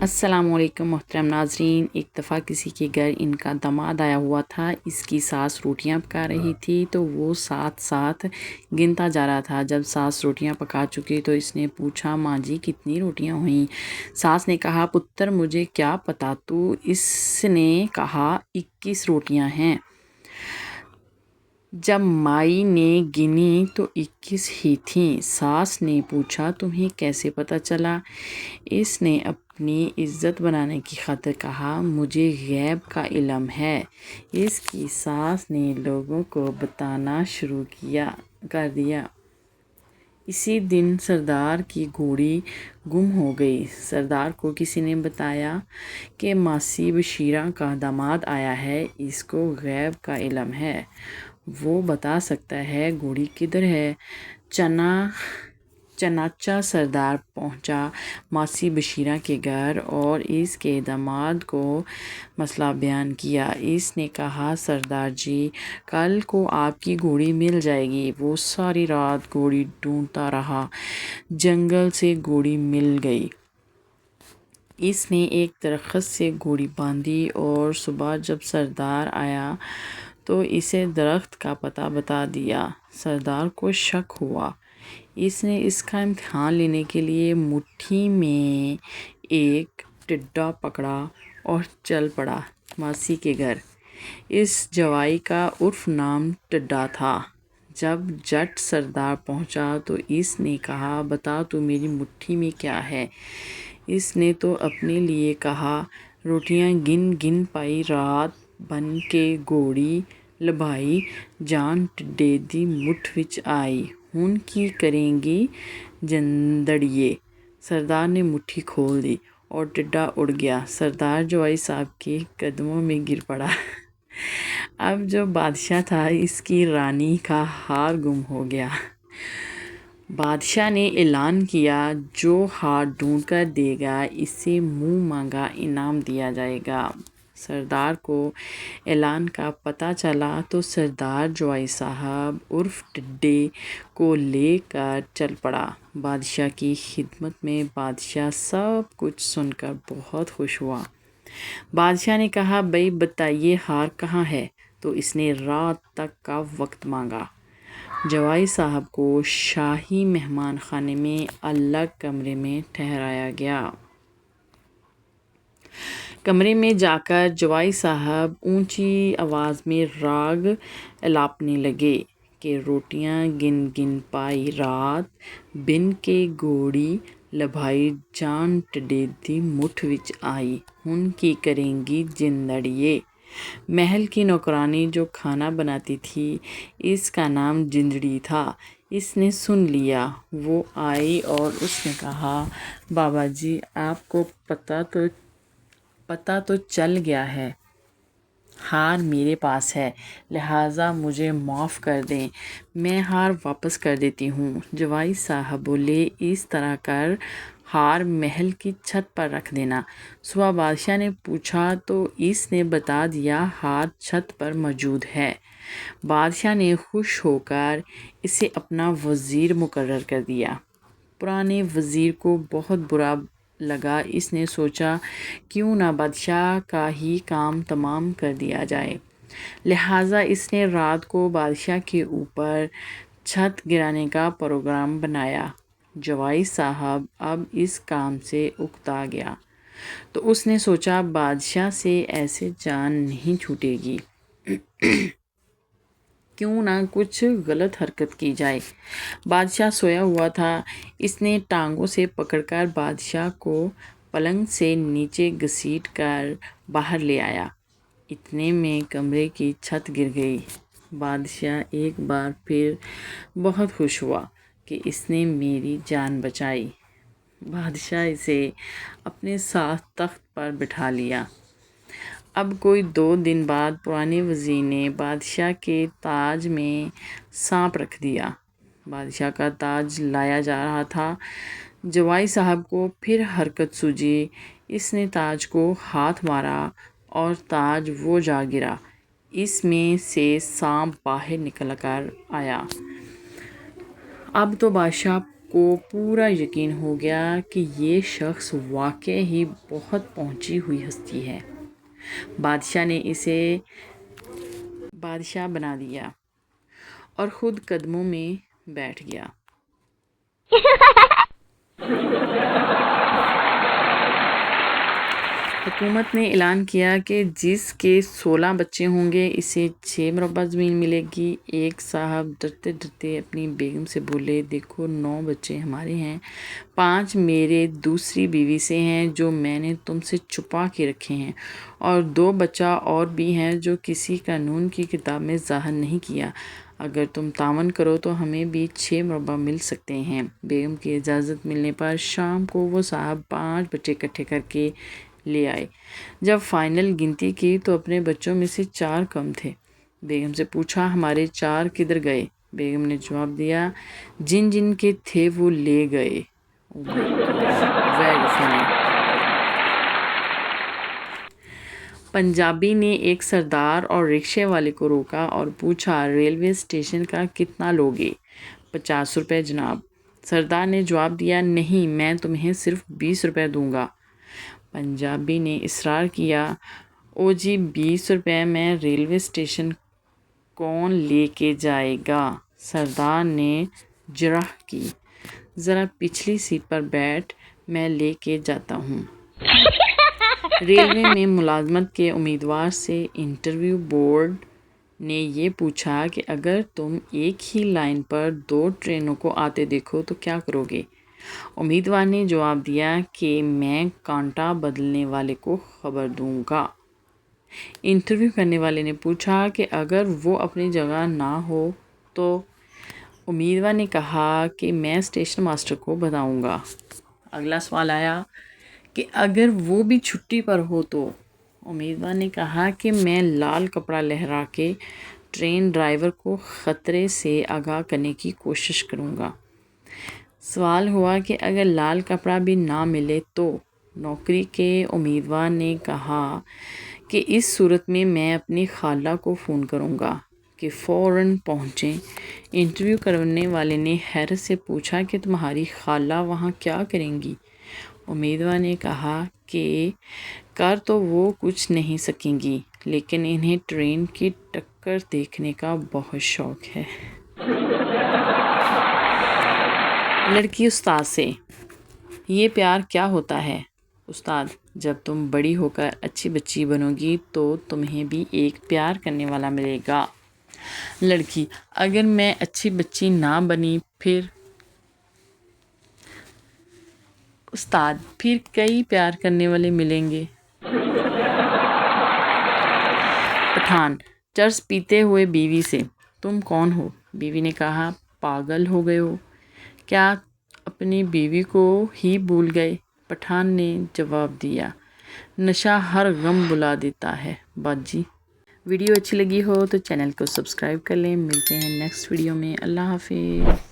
السلام علیکم محترم ناظرین، ایک دفعہ کسی کے گھر ان کا داماد آیا ہوا تھا۔ اس کی ساس روٹیاں پکا رہی تھی تو وہ ساتھ ساتھ گنتا جا رہا تھا۔ جب ساس روٹیاں پکا چکی تو اس نے پوچھا، ماں جی کتنی روٹیاں ہوئیں؟ ساس نے کہا، پتر مجھے کیا پتا تو؟ اس نے کہا 21 روٹیاں ہیں۔ جب مائی نے گنی تو 21 ہی تھیں۔ ساس نے پوچھا، تمہیں کیسے پتہ چلا؟ اس نے اپنی عزت بنانے کی خاطر کہا، مجھے غیب کا علم ہے۔ اس کی ساس نے لوگوں کو بتانا شروع کر دیا۔ اسی دن سردار کی گھوڑی گم ہو گئی۔ سردار کو کسی نے بتایا کہ ماسی بشیرہ کا داماد آیا ہے، اس کو غیب کا علم ہے، وہ بتا سکتا ہے گھوڑی کدھر ہے۔ چنانچہ سردار پہنچا ماسی بشیرہ کے گھر اور اس کے داماد کو مسئلہ بیان کیا۔ اس نے کہا، سردار جی کل کو آپ کی گھوڑی مل جائے گی۔ وہ ساری رات گھوڑی ڈھونڈتا رہا، جنگل سے گھوڑی مل گئی۔ اس نے ایک درخت سے گھوڑی باندھی اور صبح جب سردار آیا تو اسے درخت کا پتہ بتا دیا۔ سردار کو شک ہوا۔ اس نے اس کا امتحان لینے کے لیے مٹھی میں ایک ٹڈا پکڑا اور چل پڑا ماسی کے گھر۔ اس جوائی کا عرف نام ٹڈا تھا۔ جب جٹ سردار پہنچا تو اس نے کہا، بتا تو میری مٹھی میں کیا ہے؟ اس نے تو اپنے لیے کہا، روٹیاں گن گن پائی رات بن کے گھوڑی لبھائی، جان ٹڈے دی مٹھ وچ آئی، ہن کی کریں گی جندڑیے۔ سردار نے مٹھی کھول دی اور ٹڈا اڑ گیا۔ سردار جوائی صاحب کے قدموں میں گر پڑا۔ اب جو بادشاہ تھا اس کی رانی کا ہار گم ہو گیا۔ بادشاہ نے اعلان کیا، جو ہار ڈھونڈ کر دے گا اسے منہ مانگا انعام دیا جائے گا۔ سردار کو اعلان کا پتہ چلا تو سردار جوائی صاحب عرف ٹڈے کو لے کر چل پڑا بادشاہ کی خدمت میں۔ بادشاہ سب کچھ سن کر بہت خوش ہوا۔ بادشاہ نے کہا، بھئی بتائیے ہار کہاں ہے؟ تو اس نے رات تک کا وقت مانگا۔ جوائی صاحب کو شاہی مہمان خانے میں الگ کمرے میں ٹھہرایا گیا۔ کمرے میں جا کر جوائی صاحب اونچی آواز میں راگ الاپنے لگے کہ روٹیاں گن گن پائی رات بن کے گھوڑی لبھائی، جان ٹڈے دی مٹھ وچ آئی، ہن کی کریں گی جندڑیے۔ محل کی نوکرانی جو کھانا بناتی تھی اس کا نام جندڑی تھا۔ اس نے سن لیا۔ وہ آئی اور اس نے کہا، بابا جی آپ کو پتہ تو چل گیا ہے، ہار میرے پاس ہے، لہٰذا مجھے معاف کر دیں، میں ہار واپس کر دیتی ہوں۔ جوائی صاحب بولے، اس طرح کر، ہار محل کی چھت پر رکھ دینا۔ صبح بادشاہ نے پوچھا تو اس نے بتا دیا ہار چھت پر موجود ہے۔ بادشاہ نے خوش ہو کر اسے اپنا وزیر مقرر کر دیا۔ پرانے وزیر کو بہت برا لگا۔ اس نے سوچا، کیوں نہ بادشاہ کا ہی کام تمام کر دیا جائے۔ لہٰذا اس نے رات کو بادشاہ کے اوپر چھت گرانے کا پروگرام بنایا۔ جوائی صاحب اب اس کام سے اکتا گیا تو اس نے سوچا، بادشاہ سے ایسے جان نہیں چھوٹے گی، کیوں نہ کچھ غلط حرکت کی جائے۔ بادشاہ سویا ہوا تھا۔ اس نے ٹانگوں سے پکڑ کر بادشاہ کو پلنگ سے نیچے گھسیٹ کر باہر لے آیا۔ اتنے میں کمرے کی چھت گر گئی۔ بادشاہ ایک بار پھر بہت خوش ہوا کہ اس نے میری جان بچائی۔ بادشاہ اسے اپنے ساتھ تخت پر بٹھا لیا۔ اب کوئی 2 دن بعد پرانے وزیر نے بادشاہ کے تاج میں سانپ رکھ دیا۔ بادشاہ کا تاج لایا جا رہا تھا۔ جوائی صاحب کو پھر حرکت سوجی۔ اس نے تاج کو ہاتھ مارا اور تاج وہ جا گرا۔ اس میں سے سانپ باہر نکل کر آیا۔ اب تو بادشاہ کو پورا یقین ہو گیا کہ یہ شخص واقعی ہی بہت پہنچی ہوئی ہستی ہے۔ بادشاہ نے اسے بادشاہ بنا دیا اور خود قدموں میں بیٹھ گیا۔ حکومت نے اعلان کیا کہ جس کے 16 بچے ہوں گے اسے 6 مربع زمین ملے گی۔ ایک صاحب ڈرتے ڈرتے اپنی بیگم سے بولے، دیکھو 9 بچے ہمارے ہیں، 5 میرے دوسری بیوی سے ہیں جو میں نے تم سے چھپا کے رکھے ہیں، اور 2 بچہ اور بھی ہیں جو کسی قانون کی کتاب میں ظاہر نہیں کیا۔ اگر تم تعاون کرو تو ہمیں بھی 6 مربع مل سکتے ہیں۔ بیگم کی اجازت ملنے پر شام کو وہ صاحب 5 بچے اکٹھے کر کے لے آئے۔ جب فائنل گنتی کی تو اپنے بچوں میں سے 4 کم تھے۔ بیگم سے پوچھا، ہمارے 4 کدھر گئے؟ بیگم نے جواب دیا، جن جن کے تھے وہ لے گئے۔ Very funny۔ پنجابی نے ایک سردار اور رکشے والے کو روکا اور پوچھا، ریلوے اسٹیشن کا کتنا لوگے؟ 50 روپے جناب۔ سردار نے جواب دیا، نہیں، میں تمہیں صرف 20 روپے دوں گا۔ پنجابی نے اصرار کیا، او جی 20 روپے میں ریلوے اسٹیشن کون لے کے جائے گا؟ سردار نے جرح کی، ذرا پچھلی سیٹ پر بیٹھ، میں لے کے جاتا ہوں۔ ریلوے میں ملازمت کے امیدوار سے انٹرویو بورڈ نے یہ پوچھا کہ اگر تم ایک ہی لائن پر 2 ٹرینوں کو آتے دیکھو تو کیا کرو گے؟ امیدوار نے جواب دیا کہ میں کانٹا بدلنے والے کو خبر دوں گا۔ انٹرویو کرنے والے نے پوچھا کہ اگر وہ اپنی جگہ نہ ہو تو؟ امیدوار نے کہا کہ میں اسٹیشن ماسٹر کو بتاؤں گا۔ اگلا سوال آیا کہ اگر وہ بھی چھٹی پر ہو تو؟ امیدوار نے کہا کہ میں لال کپڑا لہرا کے ٹرین ڈرائیور کو خطرے سے آگاہ کرنے کی کوشش کروں گا۔ سوال ہوا کہ اگر لال کپڑا بھی نہ ملے تو؟ نوکری کے امیدوار نے کہا کہ اس صورت میں میں اپنی خالہ کو فون کروں گا کہ فوراً پہنچیں۔ انٹرویو کرنے والے نے حیرت سے پوچھا کہ تمہاری خالہ وہاں کیا کریں گی؟ امیدوار نے کہا کہ کر تو وہ کچھ نہیں سکیں گی، لیکن انہیں ٹرین کی ٹکر دیکھنے کا بہت شوق ہے۔ لڑکی استاد سے، یہ پیار کیا ہوتا ہے؟ استاد، جب تم بڑی ہو کر اچھی بچی بنو گی تو تمہیں بھی ایک پیار کرنے والا ملے گا۔ لڑکی، اگر میں اچھی بچی نہ بنی پھر؟ استاد، پھر کئی پیار کرنے والے ملیں گے۔ پٹھان، چرس پیتے ہوئے بیوی سے، تم کون ہو؟ بیوی نے کہا، پاگل ہو گئے ہو کیا، اپنی بیوی کو ہی بھول گئے؟ پٹھان نے جواب دیا، نشہ ہر غم بھلا دیتا ہے باجی۔ ویڈیو اچھی لگی ہو تو چینل کو سبسکرائب کر لیں۔ ملتے ہیں نیکسٹ ویڈیو میں۔ اللہ حافظ۔